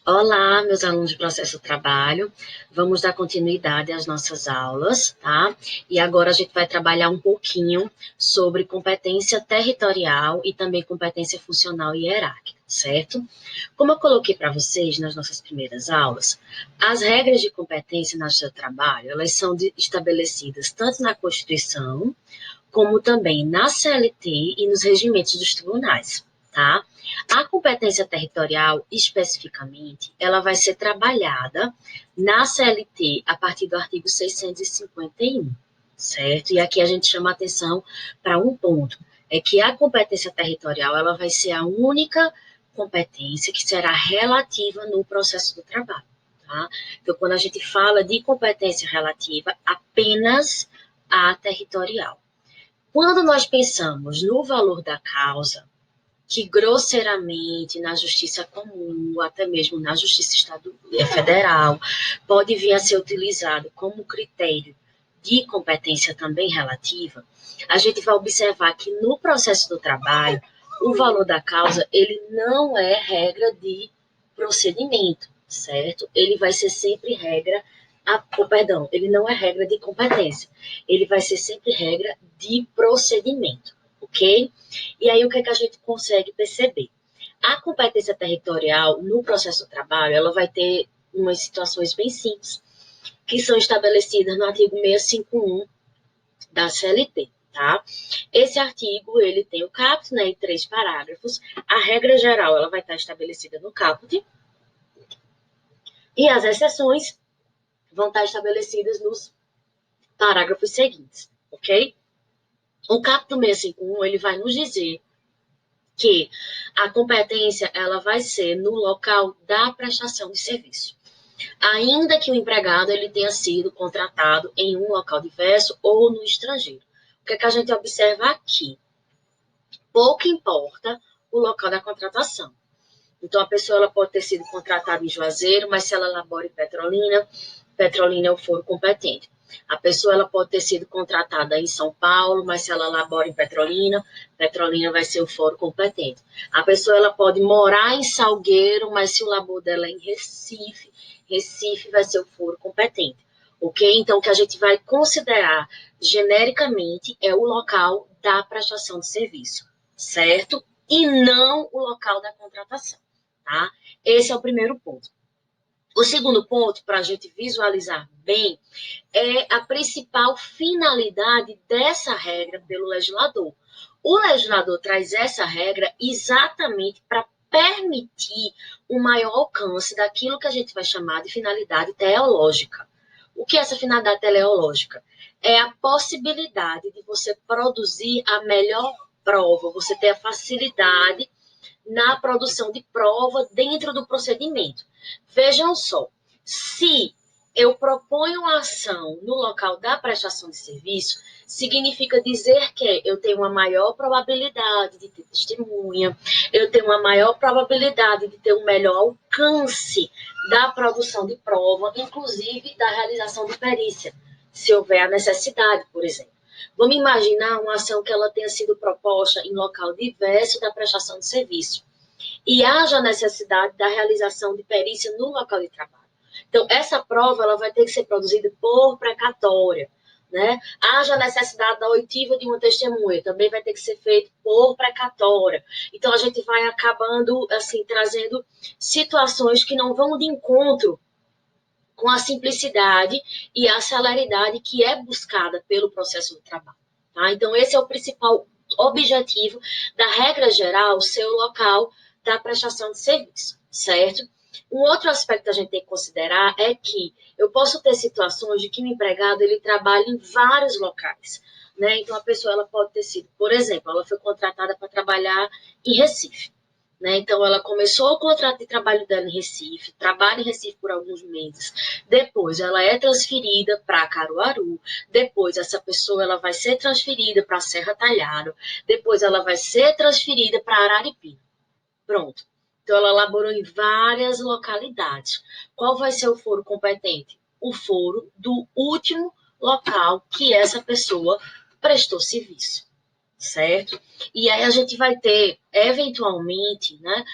Olá, meus alunos de processo trabalho. Vamos dar continuidade às nossas aulas, tá? E agora a gente vai trabalhar um pouquinho sobre competência territorial e também competência funcional e hierárquica, certo? Como eu coloquei para vocês nas nossas primeiras aulas, as regras de competência no seu trabalho, elas são estabelecidas tanto na Constituição, como também na CLT e nos regimentos dos tribunais, tá? A competência territorial, especificamente, ela vai ser trabalhada na CLT a partir do artigo 651, certo? E aqui a gente chama atenção para um ponto, é que a competência territorial, ela vai ser a única competência que será relativa no processo do trabalho, tá? Então, quando a gente fala de competência relativa, apenas a territorial. Quando nós pensamos no valor da causa, que grosseiramente na justiça comum, até mesmo na justiça federal, pode vir a ser utilizado como critério de competência também relativa, a gente vai observar que no processo do trabalho, o valor da causa, ele não é regra de procedimento, certo? Ele vai ser sempre regra, perdão, ele não é regra de competência, ele vai ser sempre regra de procedimento, ok? E aí, o que é que a gente consegue perceber? A competência territorial no processo do trabalho, ela vai ter umas situações bem simples, que são estabelecidas no artigo 651 da CLT, tá? Esse artigo, ele tem o caput, né, em 3 parágrafos. A regra geral, ela vai estar estabelecida no caput, e as exceções vão estar estabelecidas nos parágrafos seguintes, ok? O caput 651, ele vai nos dizer que a competência ela vai ser no local da prestação de serviço, ainda que o empregado ele tenha sido contratado em um local diverso ou no estrangeiro. O que é que a gente observa aqui? Pouco importa o local da contratação. Então, a pessoa ela pode ter sido contratada em Juazeiro, mas se ela labora em Petrolina, Petrolina é o foro competente. A pessoa ela pode ter sido contratada em São Paulo, mas se ela labora em Petrolina, Petrolina vai ser o foro competente. A pessoa ela pode morar em Salgueiro, mas se o labor dela é em Recife, Recife vai ser o foro competente. Ok? Então, o que a gente vai considerar genericamente é o local da prestação de serviço, certo? E não o local da contratação. Tá? Esse é o primeiro ponto. O segundo ponto, para a gente visualizar bem, é a principal finalidade dessa regra pelo legislador. O legislador traz essa regra exatamente para permitir um maior alcance daquilo que a gente vai chamar de finalidade teleológica. O que é essa finalidade teleológica? É a possibilidade de você produzir a melhor prova, você ter a facilidade na produção de prova dentro do procedimento. Vejam só, se eu proponho uma ação no local da prestação de serviço, significa dizer que eu tenho uma maior probabilidade de ter testemunha, eu tenho uma maior probabilidade de ter um melhor alcance da produção de prova, inclusive da realização de perícia, se houver a necessidade, por exemplo. Vamos imaginar uma ação que ela tenha sido proposta em local diverso da prestação de serviço e haja necessidade da realização de perícia no local de trabalho. Então, essa prova ela vai ter que ser produzida por precatória, né? Haja necessidade da oitiva de uma testemunha, também vai ter que ser feito por precatória. Então, a gente vai acabando, assim, trazendo situações que não vão de encontro com a simplicidade e a celeridade que é buscada pelo processo do trabalho. Tá? Então, esse é o principal objetivo da regra geral, ser o local da prestação de serviço, certo? Um outro aspecto que a gente tem que considerar é que eu posso ter situações de que o empregado ele trabalha em vários locais, né? Então, a pessoa ela pode ter sido, por exemplo, ela foi contratada para trabalhar em Recife. Né? Então, ela começou o contrato de trabalho dela em Recife, trabalha em Recife por alguns meses, depois ela é transferida para Caruaru, depois essa pessoa ela vai ser transferida para Serra Talhada, depois ela vai ser transferida para Araripina. Pronto. Então, ela laborou em várias localidades. Qual vai ser o foro competente? O foro do último local que essa pessoa prestou serviço, certo? E aí a gente vai ter, eventualmente, né,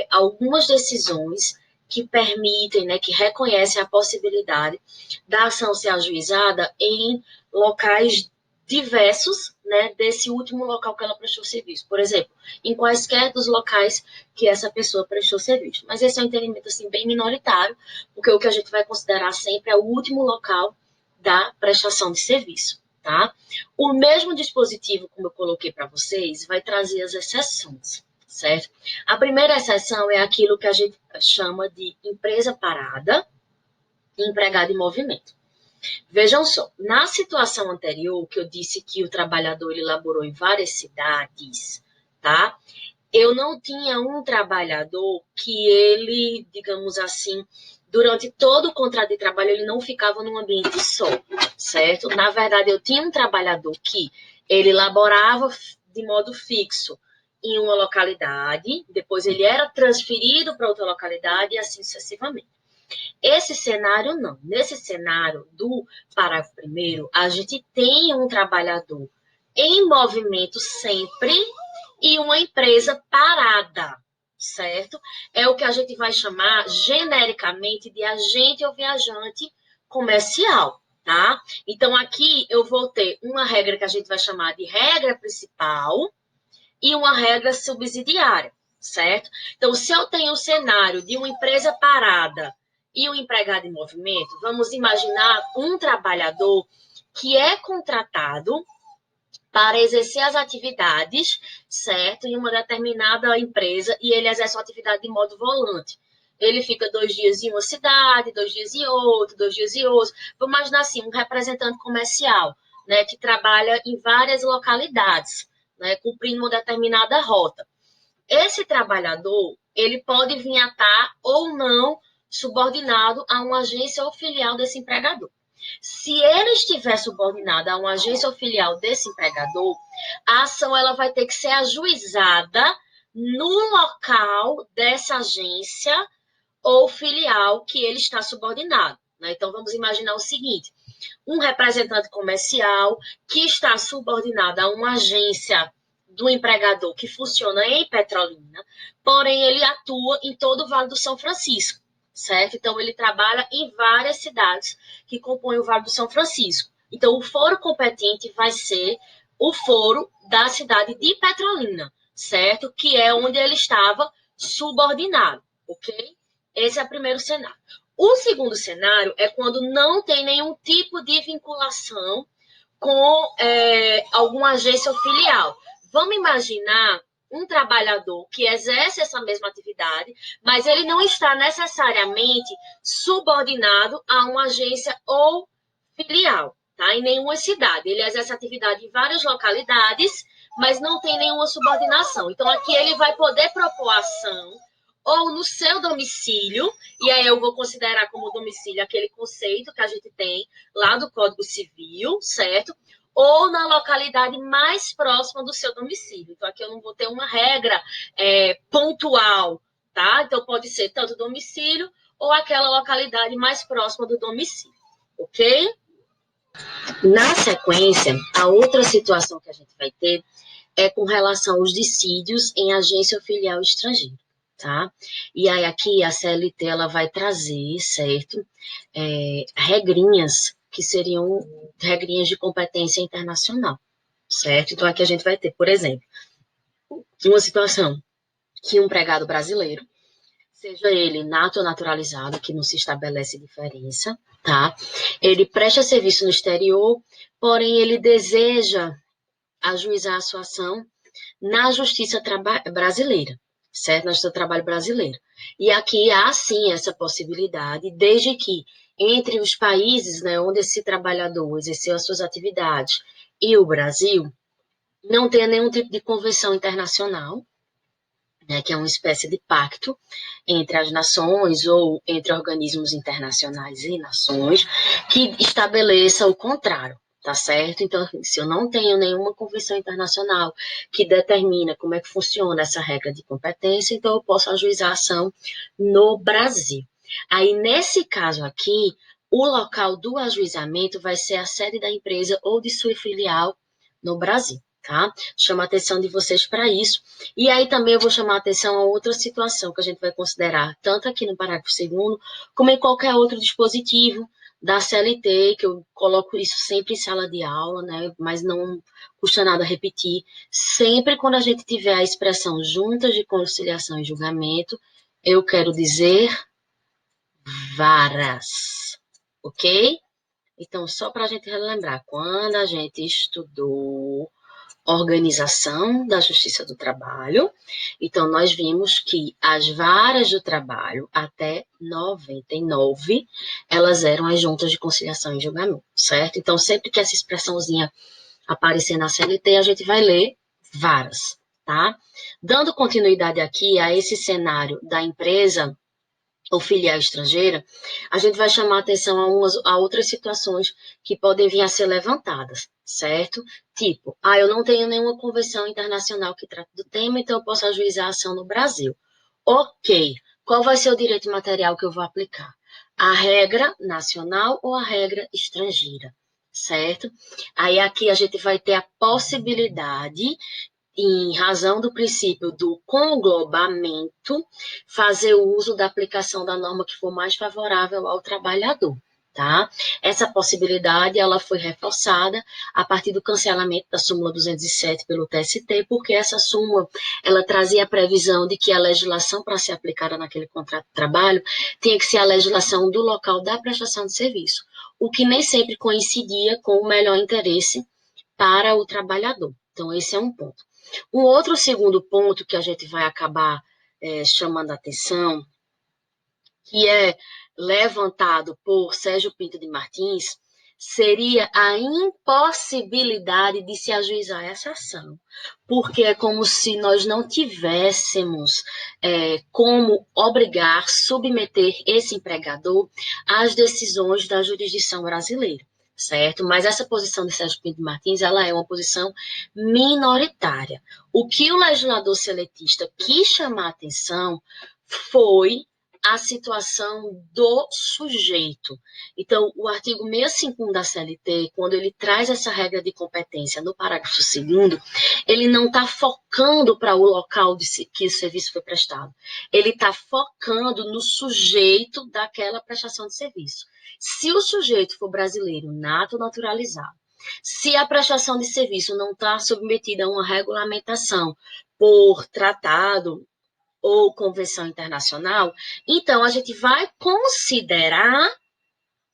algumas decisões que permitem, né, que reconhecem a possibilidade da ação ser ajuizada em locais diversos, né, desse último local que ela prestou serviço. Por exemplo, em quaisquer dos locais que essa pessoa prestou serviço. Mas esse é um entendimento, assim, bem minoritário, porque o que a gente vai considerar sempre é o último local da prestação de serviço, tá? O mesmo dispositivo, como eu coloquei para vocês, vai trazer as exceções, certo? A primeira exceção é aquilo que a gente chama de empresa parada e empregado em movimento. Vejam só, na situação anterior, que eu disse que o trabalhador ele laborou em várias cidades, tá? Eu não tinha um trabalhador que ele, digamos assim, durante todo o contrato de trabalho, ele não ficava num ambiente só, certo? Na verdade, eu tinha um trabalhador que ele laborava de modo fixo em uma localidade, depois ele era transferido para outra localidade e assim sucessivamente. Esse cenário não. Nesse cenário do parágrafo 1º, a gente tem um trabalhador em movimento sempre e uma empresa parada, certo? É o que a gente vai chamar genericamente de agente ou viajante comercial, tá? Então, aqui eu vou ter uma regra que a gente vai chamar de regra principal e uma regra subsidiária, certo? Então, se eu tenho o cenário de uma empresa parada e um empregado em movimento, vamos imaginar um trabalhador que é contratado para exercer as atividades, certo? Em uma determinada empresa e ele exerce uma atividade de modo volante. Ele fica 2 dias em uma cidade, 2 dias em outra, 2 dias em outra. Vamos imaginar assim, um representante comercial, né, que trabalha em várias localidades, né, cumprindo uma determinada rota. Esse trabalhador, ele pode vir a estar ou não subordinado a uma agência ou filial desse empregador. Se ele estiver subordinado a uma agência ou filial desse empregador, a ação ela vai ter que ser ajuizada no local dessa agência ou filial que ele está subordinado, né? Então, vamos imaginar o seguinte, um representante comercial que está subordinado a uma agência do empregador que funciona em Petrolina, porém ele atua em todo o Vale do São Francisco, certo? Então, ele trabalha em várias cidades que compõem o Vale do São Francisco. Então, o foro competente vai ser o foro da cidade de Petrolina, certo? Que é onde ele estava subordinado, ok? Esse é o primeiro cenário. O segundo cenário é quando não tem nenhum tipo de vinculação com alguma agência ou filial. Vamos imaginar um trabalhador que exerce essa mesma atividade, mas ele não está necessariamente subordinado a uma agência ou filial, tá? Em nenhuma cidade. Ele exerce atividade em várias localidades, mas não tem nenhuma subordinação. Então, aqui ele vai poder propor ação ou no seu domicílio, e aí eu vou considerar como domicílio aquele conceito que a gente tem lá do Código Civil, certo? Ou na localidade mais próxima do seu domicílio. Então, aqui eu não vou ter uma regra pontual, tá? Então, pode ser tanto domicílio ou aquela localidade mais próxima do domicílio, ok? Na sequência, a outra situação que a gente vai ter é com relação aos dissídios em agência ou filial estrangeira, tá? E aí aqui a CLT ela vai trazer, certo, regrinhas que seriam regrinhas de competência internacional, certo? Então aqui a gente vai ter, por exemplo, uma situação que um empregado brasileiro, seja ele nato ou naturalizado, que não se estabelece diferença, tá? Ele presta serviço no exterior, porém ele deseja ajuizar a sua ação na Justiça Brasileira, certo? Na Justiça do Trabalho Brasileira. E aqui há, sim, essa possibilidade, desde que entre os países, né, onde esse trabalhador exerceu as suas atividades e o Brasil, não tenha nenhum tipo de convenção internacional, né, que é uma espécie de pacto entre as nações ou entre organismos internacionais e nações, que estabeleça o contrário, tá certo? Então, se eu não tenho nenhuma convenção internacional que determina como é que funciona essa regra de competência, então eu posso ajuizar a ação no Brasil. Aí, nesse caso aqui, o local do ajuizamento vai ser a sede da empresa ou de sua filial no Brasil. tá? Chama a atenção de vocês para isso. E aí também eu vou chamar a atenção a outra situação que a gente vai considerar, tanto aqui no parágrafo 2º, como em qualquer outro dispositivo da CLT, que eu coloco isso sempre em sala de aula, né? Mas não custa nada repetir. Sempre quando a gente tiver a expressão juntas de conciliação e julgamento, eu quero dizer varas, ok? Então, só para a gente relembrar, quando a gente estudou organização da Justiça do Trabalho, então nós vimos que as varas do trabalho, até 99, elas eram as juntas de conciliação e julgamento, certo? Então, sempre que essa expressãozinha aparecer na CLT, a gente vai ler varas, tá? Dando continuidade aqui a esse cenário da empresa ou filial estrangeira, a gente vai chamar atenção a outras situações que podem vir a ser levantadas, certo? Tipo, eu não tenho nenhuma convenção internacional que trate do tema, então eu posso ajuizar a ação no Brasil. Ok, qual vai ser o direito material que eu vou aplicar? A regra nacional ou a regra estrangeira, certo? Aí aqui a gente vai ter a possibilidade, em razão do princípio do conglobamento, fazer uso da aplicação da norma que for mais favorável ao trabalhador, tá? Essa possibilidade, ela foi reforçada a partir do cancelamento da súmula 207 pelo TST, porque essa súmula, ela trazia a previsão de que a legislação para ser aplicada naquele contrato de trabalho tinha que ser a legislação do local da prestação de serviço, o que nem sempre coincidia com o melhor interesse para o trabalhador. Então, esse é um ponto. Um outro segundo ponto que a gente vai acabar chamando a atenção, que é levantado por Sérgio Pinto de Martins, seria a impossibilidade de se ajuizar essa ação, porque é como se nós não tivéssemos como obrigar, submeter esse empregador às decisões da jurisdição brasileira, certo? Mas essa posição de Sérgio Pinto de Martins, ela é uma posição minoritária. O que o legislador seletista quis chamar a atenção foi a situação do sujeito. Então, o artigo 651 da CLT, quando ele traz essa regra de competência no parágrafo 2º, ele não está focando para o local que o serviço foi prestado. Ele está focando no sujeito daquela prestação de serviço. Se o sujeito for brasileiro, nato naturalizado, se a prestação de serviço não está submetida a uma regulamentação por tratado ou convenção internacional, então a gente vai considerar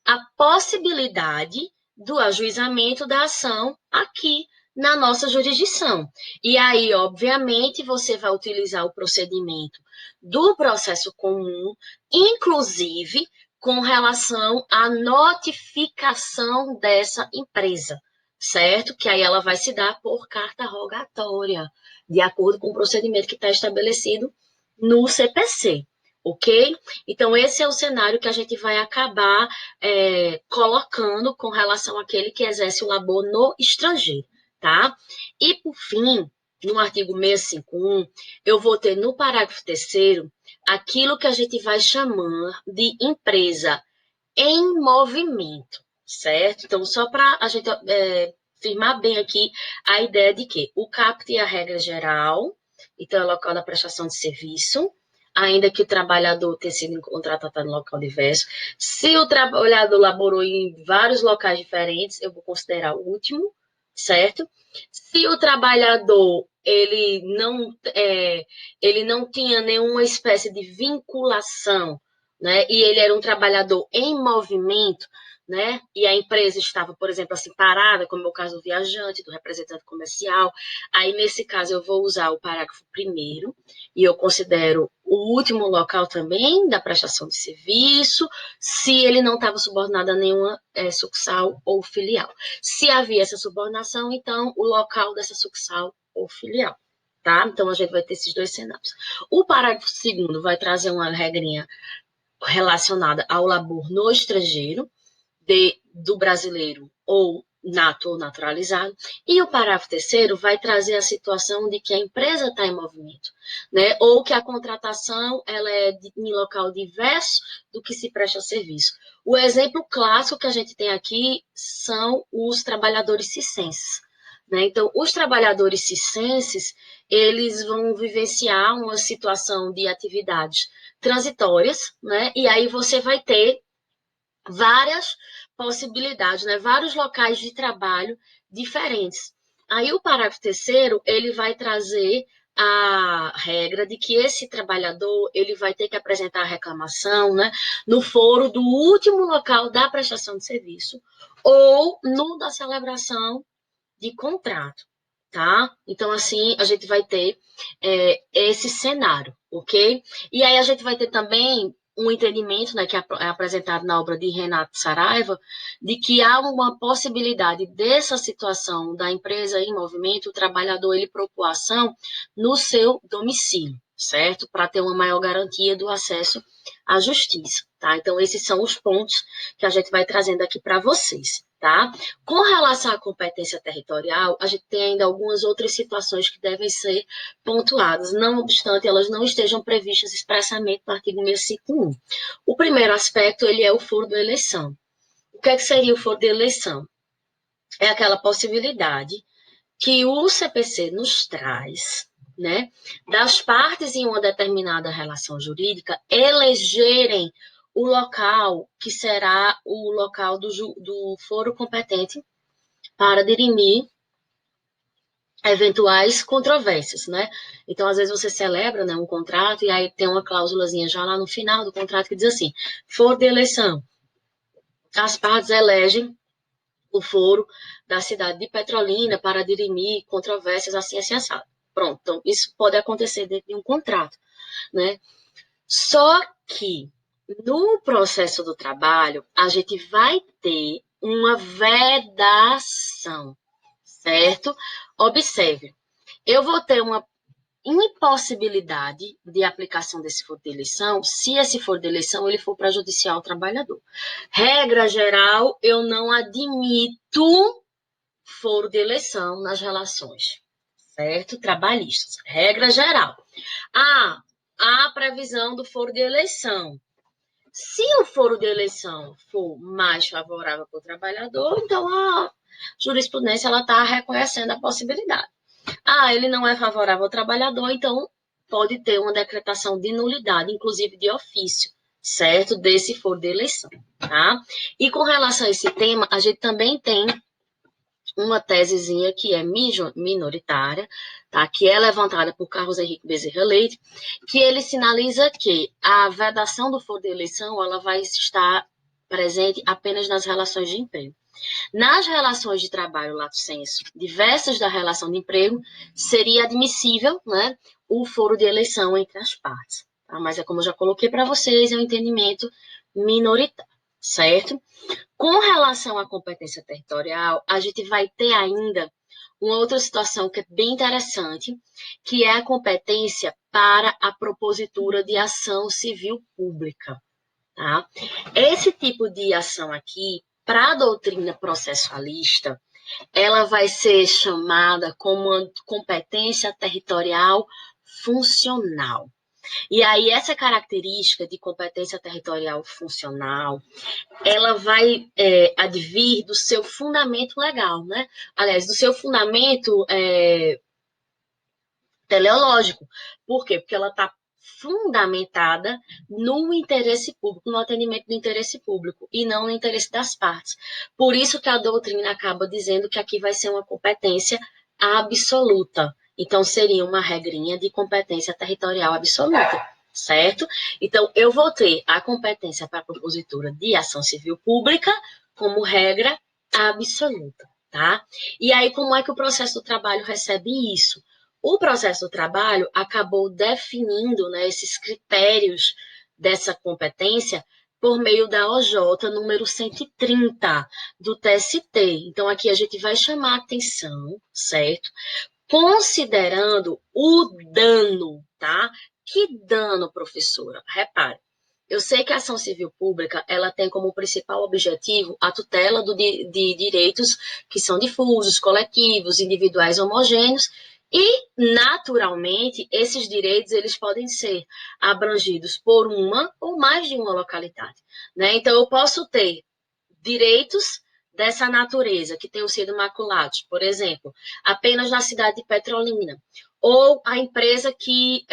a possibilidade do ajuizamento da ação aqui na nossa jurisdição. E aí, obviamente, você vai utilizar o procedimento do processo comum, inclusive com relação à notificação dessa empresa, certo? Que aí ela vai se dar por carta rogatória, de acordo com o procedimento que está estabelecido no CPC, ok? Então, esse é o cenário que a gente vai acabar colocando com relação àquele que exerce o labor no estrangeiro, tá? E, por fim, no artigo 651, eu vou ter no parágrafo 3º aquilo que a gente vai chamar de empresa em movimento, certo? Então, só para a gente firmar bem aqui a ideia de que o CAPT é a regra geral, então é o local da prestação de serviço, ainda que o trabalhador tenha sido contratado no local diverso. Se o trabalhador laborou em vários locais diferentes, eu vou considerar o último, certo? Se o trabalhador ele não tinha nenhuma espécie de vinculação, né, e ele era um trabalhador em movimento, né, e a empresa estava, por exemplo, assim, parada, como é o caso do viajante, do representante comercial, aí, nesse caso, eu vou usar o parágrafo 1º, e eu considero o último local também da prestação de serviço, se ele não estava subordinado a nenhuma sucursal ou filial. Se havia essa subordinação, então, o local dessa sucursal ou filial, tá? Então, a gente vai ter esses dois cenários. O parágrafo 2º vai trazer uma regrinha relacionada ao labor no estrangeiro, do brasileiro ou nato ou naturalizado, e o parágrafo 3º vai trazer a situação de que a empresa está em movimento, né? Ou que a contratação ela é em local diverso do que se presta serviço. O exemplo clássico que a gente tem aqui são os trabalhadores circenses, né? Então, os trabalhadores circenses, eles vão vivenciar uma situação de atividades transitórias, né? E aí você vai ter várias possibilidades, né? Vários locais de trabalho diferentes. Aí o parágrafo terceiro, ele vai trazer a regra de que esse trabalhador ele vai ter que apresentar a reclamação, né, no foro do último local da prestação de serviço ou no da celebração de contrato, tá? Então, assim, a gente vai ter esse cenário, ok? E aí a gente vai ter também um entendimento, né, que é apresentado na obra de Renato Saraiva, de que há uma possibilidade dessa situação da empresa em movimento, o trabalhador ele propor ação no seu domicílio, certo? Para ter uma maior garantia do acesso à justiça, tá? Então, esses são os pontos que a gente vai trazendo aqui para vocês, tá? Com relação à competência territorial, a gente tem ainda algumas outras situações que devem ser pontuadas, não obstante elas não estejam previstas expressamente no artigo 651. O primeiro aspecto, ele é o foro de eleição. O que seria o foro de eleição? É aquela possibilidade que o CPC nos traz, né, das partes em uma determinada relação jurídica elegerem o local que será o local do foro competente para dirimir eventuais controvérsias, né? Então, às vezes você celebra, né, um contrato e aí tem uma cláusulazinha já lá no final do contrato que diz assim: foro de eleição, as partes elegem o foro da cidade de Petrolina para dirimir controvérsias assim, assim, assado. Pronto, então isso pode acontecer dentro de um contrato, né? Só que no processo do trabalho, a gente vai ter uma vedação, certo? Observe, eu vou ter uma impossibilidade de aplicação desse foro de eleição se esse foro de eleição ele for prejudicial ao trabalhador. Regra geral, eu não admito foro de eleição nas relações, certo? Trabalhistas. Regra geral. A previsão do foro de eleição. Se o foro de eleição for mais favorável para o trabalhador, então a jurisprudência está reconhecendo a possibilidade. Ele não é favorável ao trabalhador, então pode ter uma decretação de nulidade, inclusive de ofício, certo? Desse foro de eleição, tá? E com relação a esse tema, a gente também tem uma tesezinha que é minoritária, tá? Que é levantada por Carlos Henrique Bezerra Leite, que ele sinaliza que a vedação do foro de eleição ela vai estar presente apenas nas relações de emprego. Nas relações de trabalho, lato sensu, diversas da relação de emprego, seria admissível, né, o foro de eleição entre as partes. Tá? Mas é como eu já coloquei para vocês, é um entendimento minoritário, certo? Com relação à competência territorial, a gente vai ter ainda uma outra situação que é bem interessante, que é a competência para a propositura de ação civil pública. Tá? Esse tipo de ação aqui, para a doutrina processualista, ela vai ser chamada como competência territorial funcional. E aí, essa característica de competência territorial funcional, ela vai advir do seu fundamento legal, né? Aliás, do seu fundamento teleológico. Por quê? Porque ela está fundamentada no interesse público, no atendimento do interesse público, e não no interesse das partes. Por isso que a doutrina acaba dizendo que aqui vai ser uma competência absoluta. Então, seria uma regrinha de competência territorial absoluta, certo? Então, eu vou ter a competência para a propositura de ação civil pública como regra absoluta, tá? E aí, como é que o processo do trabalho recebe isso? O processo do trabalho acabou definindo, né, esses critérios dessa competência por meio da OJ número 130 do TST. Então, aqui a gente vai chamar a atenção, certo? Considerando o dano, tá? Que dano, professora? Repare, eu sei que a ação civil pública, ela tem como principal objetivo a tutela de direitos que são difusos, coletivos, individuais homogêneos, e, naturalmente, esses direitos eles podem ser abrangidos por uma ou mais de uma localidade, né? Então, eu posso ter direitos dessa natureza que tenham sido maculados, por exemplo, apenas na cidade de Petrolina, ou a empresa que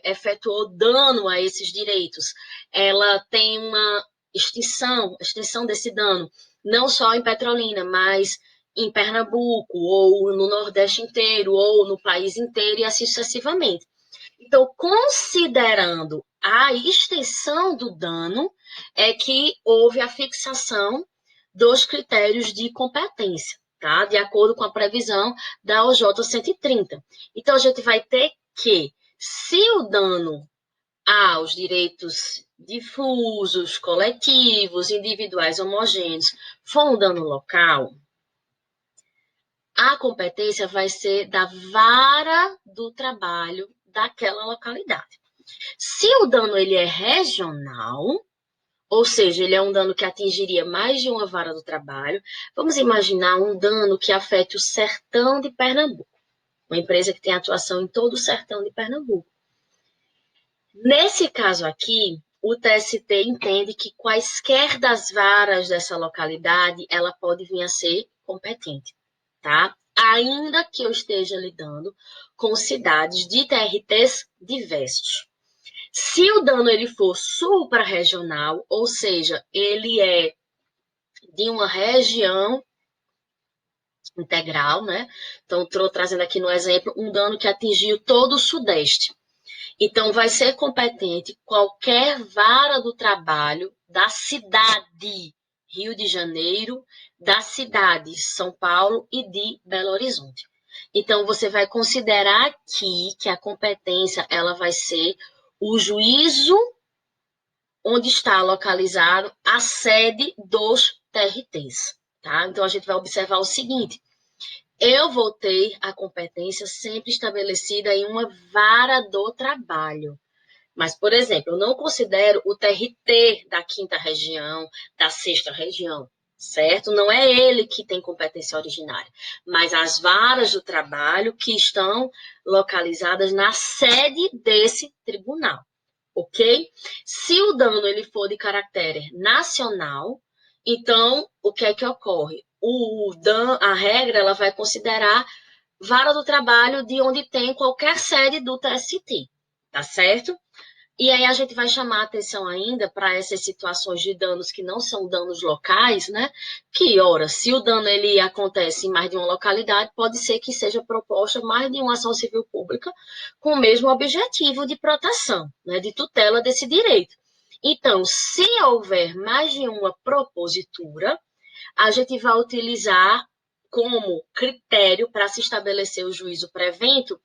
efetuou dano a esses direitos, ela tem uma extensão desse dano, não só em Petrolina, mas em Pernambuco, ou no Nordeste inteiro, ou no país inteiro, e assim sucessivamente. Então, considerando a extensão do dano, é que houve a fixação dos critérios de competência, tá? De acordo com a previsão da OJ 130. Então, a gente vai ter que, se o dano aos direitos difusos, coletivos, individuais, homogêneos, for um dano local, a competência vai ser da vara do trabalho daquela localidade. Se o dano ele é regional, ou seja, ele é um dano que atingiria mais de uma vara do trabalho, vamos imaginar um dano que afete o sertão de Pernambuco, uma empresa que tem atuação em todo o sertão de Pernambuco. Nesse caso aqui, o TST entende que quaisquer das varas dessa localidade, ela pode vir a ser competente, tá? Ainda que eu esteja lidando com cidades de TRTs diversos. Se o dano ele for suprarregional, ou seja, ele é de uma região integral, né? Então, estou trazendo aqui no exemplo um dano que atingiu todo o Sudeste. Então, vai ser competente qualquer vara do trabalho da cidade Rio de Janeiro, da cidade São Paulo e de Belo Horizonte. Então, você vai considerar aqui que a competência ela vai ser o juízo onde está localizado a sede dos TRTs, tá? Então, a gente vai observar o seguinte: eu vou ter a competência sempre estabelecida em uma vara do trabalho. Mas, por exemplo, eu não considero o TRT da 5ª região, da 6ª região, certo? Não é ele que tem competência originária, mas as varas do trabalho que estão localizadas na sede desse tribunal, ok? Se o dano ele for de caráter nacional, então, o que é que ocorre? A regra ela vai considerar vara do trabalho de onde tem qualquer sede do TST, tá certo? E aí a gente vai chamar a atenção ainda para essas situações de danos que não são danos locais, né? Que, ora, se o dano ele acontece em mais de uma localidade, pode ser que seja proposta mais de uma ação civil pública com o mesmo objetivo de proteção, né? De tutela desse direito. Então, se houver mais de uma propositura, a gente vai utilizar como critério para se estabelecer o juízo prevento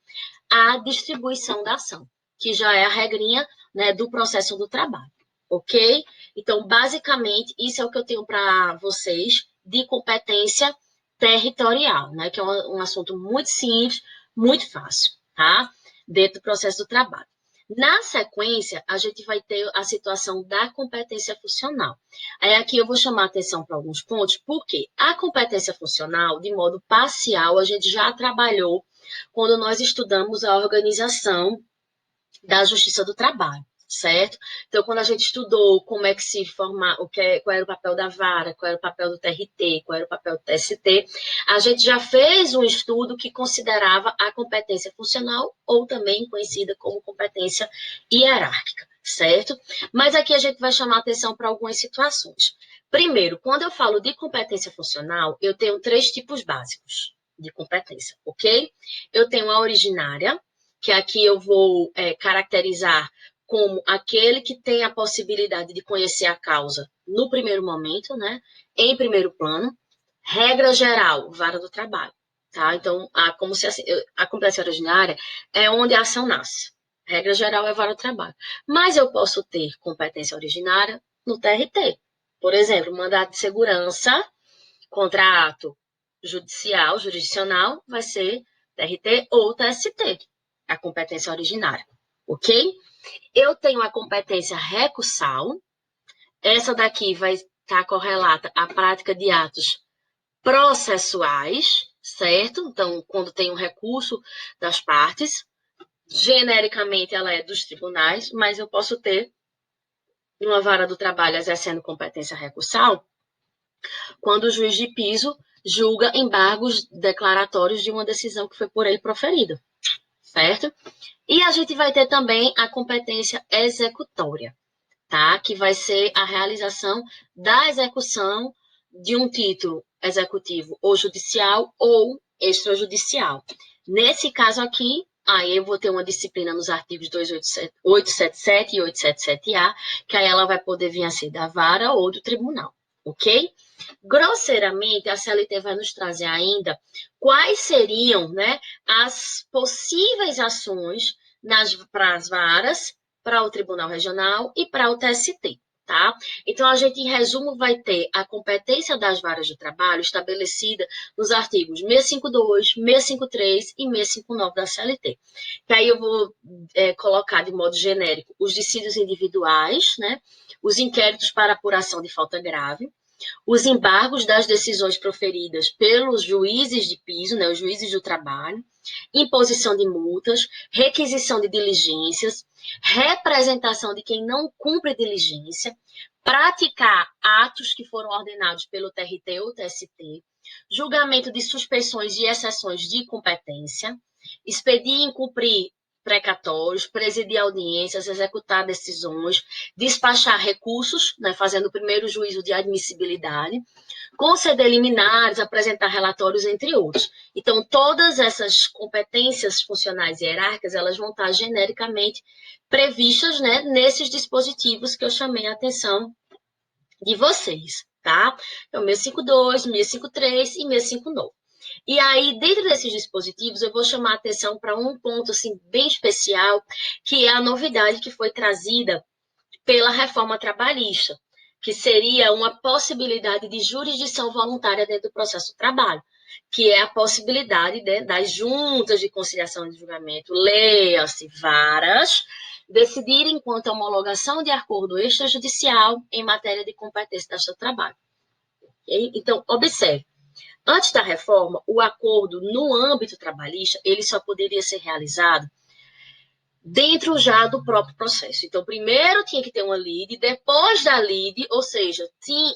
a distribuição da ação, que já é a regrinha, né, do processo do trabalho, ok? Então, basicamente, isso é o que eu tenho para vocês de competência territorial, né, que é um assunto muito simples, muito fácil, tá? Dentro do processo do trabalho. Na sequência, a gente vai ter a situação da competência funcional. Aí aqui eu vou chamar a atenção para alguns pontos, porque a competência funcional, de modo parcial, a gente já trabalhou quando nós estudamos a organização da Justiça do Trabalho, certo? Então, quando a gente estudou como é que se formar, qual era o papel da vara, qual era o papel do TRT, qual era o papel do TST, a gente já fez um estudo que considerava a competência funcional, ou também conhecida como competência hierárquica, certo? Mas aqui a gente vai chamar atenção para algumas situações. Primeiro, quando eu falo de competência funcional, eu tenho 3 tipos básicos de competência, ok? Eu tenho a originária, que aqui eu vou caracterizar como aquele que tem a possibilidade de conhecer a causa no primeiro momento, né? Em primeiro plano. Regra geral, vara do trabalho, tá? Então, a competência originária é onde a ação nasce. Regra geral é vara do trabalho. Mas eu posso ter competência originária no TRT. Por exemplo, mandado de segurança, contrato jurisdicional, vai ser TRT ou TST, a competência originária, ok? Eu tenho a competência recursal, essa daqui vai estar correlata à prática de atos processuais, certo? Então, quando tem um recurso das partes, genericamente ela é dos tribunais, mas eu posso ter uma vara do trabalho exercendo competência recursal quando o juiz de piso julga embargos declaratórios de uma decisão que foi por ele proferida, certo? E a gente vai ter também a competência executória, tá? Que vai ser a realização da execução de um título executivo ou judicial ou extrajudicial. Nesse caso aqui, aí eu vou ter uma disciplina nos artigos 877 e 877-A, que aí ela vai poder vir a ser da vara ou do tribunal, ok? Grosseiramente, a CLT vai nos trazer ainda quais seriam, né, as possíveis ações para as varas, para o Tribunal Regional e para o TST, tá? Então, a gente, em resumo, vai ter a competência das varas do trabalho estabelecida nos artigos 652, 653 e 659 da CLT. Que aí eu vou colocar de modo genérico os dissídios individuais, né? Os inquéritos para apuração de falta grave, os embargos das decisões proferidas pelos juízes de piso, né, os juízes do trabalho, imposição de multas, requisição de diligências, representação de quem não cumpre diligência, praticar atos que foram ordenados pelo TRT ou TST, julgamento de suspeições e exceções de competência, expedir e incumprir precatórios, presidir audiências, executar decisões, despachar recursos, né, fazendo o primeiro juízo de admissibilidade, conceder liminares, apresentar relatórios, entre outros. Então, todas essas competências funcionais e hierárquicas, elas vão estar genericamente previstas, né, nesses dispositivos que eu chamei a atenção de vocês, tá? Então, 652, 653 e 659. E aí, dentro desses dispositivos, eu vou chamar a atenção para um ponto assim, bem especial, que é a novidade que foi trazida pela reforma trabalhista, que seria uma possibilidade de jurisdição voluntária dentro do processo do trabalho, que é a possibilidade das juntas de conciliação e de julgamento, leia-se varas, decidirem quanto à homologação de acordo extrajudicial em matéria de competência do trabalho. Okay? Então, observe. Antes da reforma, o acordo no âmbito trabalhista, ele só poderia ser realizado dentro já do próprio processo. Então, primeiro tinha que ter uma lide, depois da lide, ou seja,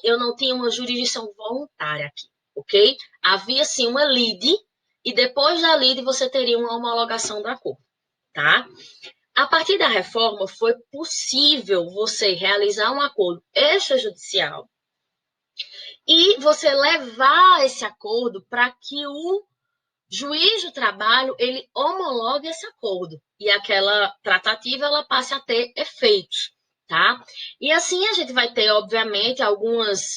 eu não tinha uma jurisdição voluntária aqui, ok? Havia sim uma lide, e depois da lide você teria uma homologação do acordo, tá? A partir da reforma, foi possível você realizar um acordo extrajudicial e você levar esse acordo para que o juiz do trabalho, ele homologa esse acordo e aquela tratativa, ela passe a ter efeitos, tá? E assim a gente vai ter, obviamente, algumas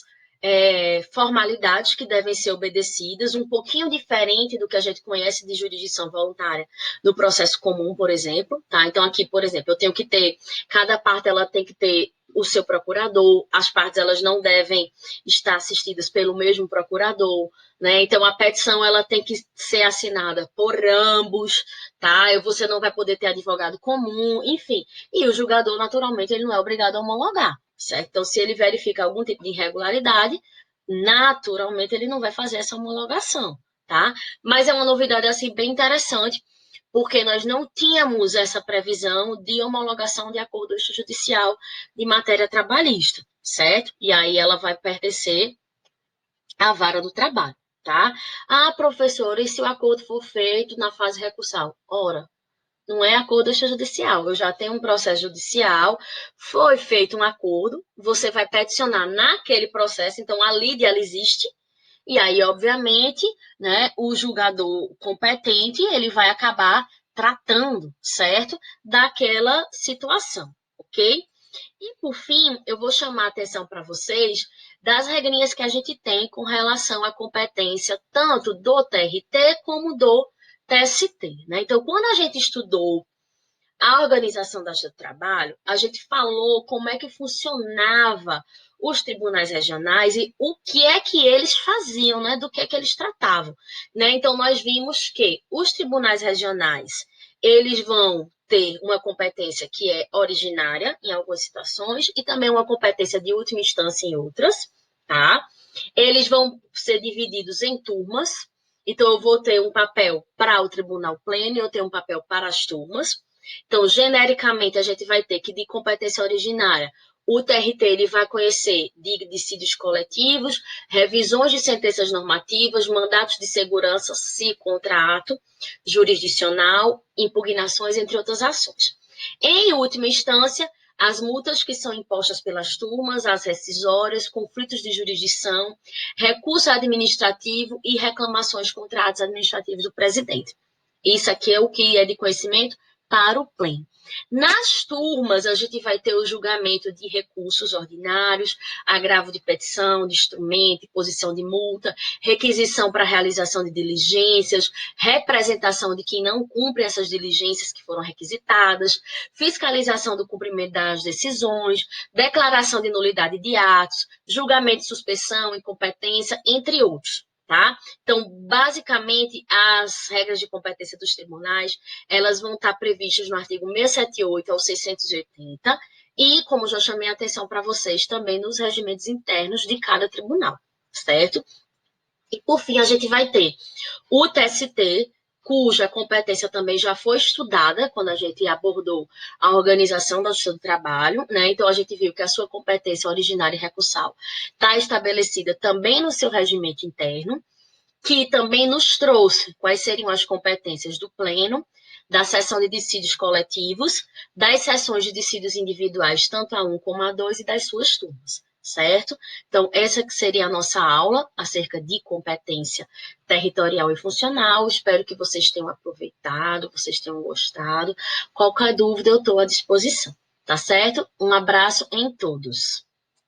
formalidades que devem ser obedecidas, um pouquinho diferente do que a gente conhece de jurisdição voluntária no processo comum, por exemplo, tá? Então aqui, por exemplo, eu tenho que ter, cada parte ela tem que ter o seu procurador, as partes elas não devem estar assistidas pelo mesmo procurador, né? Então, a petição ela tem que ser assinada por ambos, tá? Você não vai poder ter advogado comum, enfim. E o julgador, naturalmente, ele não é obrigado a homologar, certo? Então, se ele verifica algum tipo de irregularidade, naturalmente, ele não vai fazer essa homologação, tá? Mas é uma novidade, assim, bem interessante, porque nós não tínhamos essa previsão de homologação de acordo extrajudicial de matéria trabalhista, certo? E aí ela vai pertencer à vara do trabalho, tá? Ah, professora, e se o acordo for feito na fase recursal? Ora, não é acordo extrajudicial. Eu já tenho um processo judicial, foi feito um acordo, você vai peticionar naquele processo, então a lide, ela existe, e aí, obviamente, né, o julgador competente, ele vai acabar tratando, certo? Daquela situação, ok? E, por fim, eu vou chamar a atenção para vocês das regrinhas que a gente tem com relação à competência tanto do TRT como do TST, né? Então, quando a gente estudou a organização da Justiça do Trabalho, a gente falou como é que funcionava os tribunais regionais e o que é que eles faziam, né? Do que é que eles tratavam, né? Então, nós vimos que os tribunais regionais, eles vão ter uma competência que é originária em algumas situações e também uma competência de última instância em outras, tá? Eles vão ser divididos em turmas, então eu vou ter um papel para o tribunal pleno e eu tenho um papel para as turmas. Então, genericamente, a gente vai ter que, de competência originária, O TRT ele vai conhecer de dissídios coletivos, revisões de sentenças normativas, mandatos de segurança, se contrato jurisdicional, impugnações, entre outras ações. Em última instância, as multas que são impostas pelas turmas, as rescisórias, conflitos de jurisdição, recurso administrativo e reclamações contra atos administrativos do presidente. Isso aqui é o que é de conhecimento para o pleno. Nas turmas, a gente vai ter o julgamento de recursos ordinários, agravo de petição, de instrumento, imposição de multa, requisição para realização de diligências, representação de quem não cumpre essas diligências que foram requisitadas, fiscalização do cumprimento das decisões, declaração de nulidade de atos, julgamento de suspensão, incompetência, entre outros. Tá? Então, basicamente, as regras de competência dos tribunais, elas vão estar previstas no artigo 678 ao 680, e, como já chamei a atenção para vocês, também nos regimentos internos de cada tribunal, certo? E, por fim, a gente vai ter o TST, cuja competência também já foi estudada quando a gente abordou a organização da Justiça do Trabalho, né? Então, a gente viu que a sua competência originária e recursal está estabelecida também no seu regimento interno, que também nos trouxe quais seriam as competências do pleno, da seção de dissídios coletivos, das sessões de dissídios individuais, tanto a 1 como a 2, e das suas turmas, certo? Então, essa que seria a nossa aula acerca de competência territorial e funcional. Espero que vocês tenham aproveitado, vocês tenham gostado. Qualquer dúvida, eu estou à disposição, tá certo? Um abraço em todos.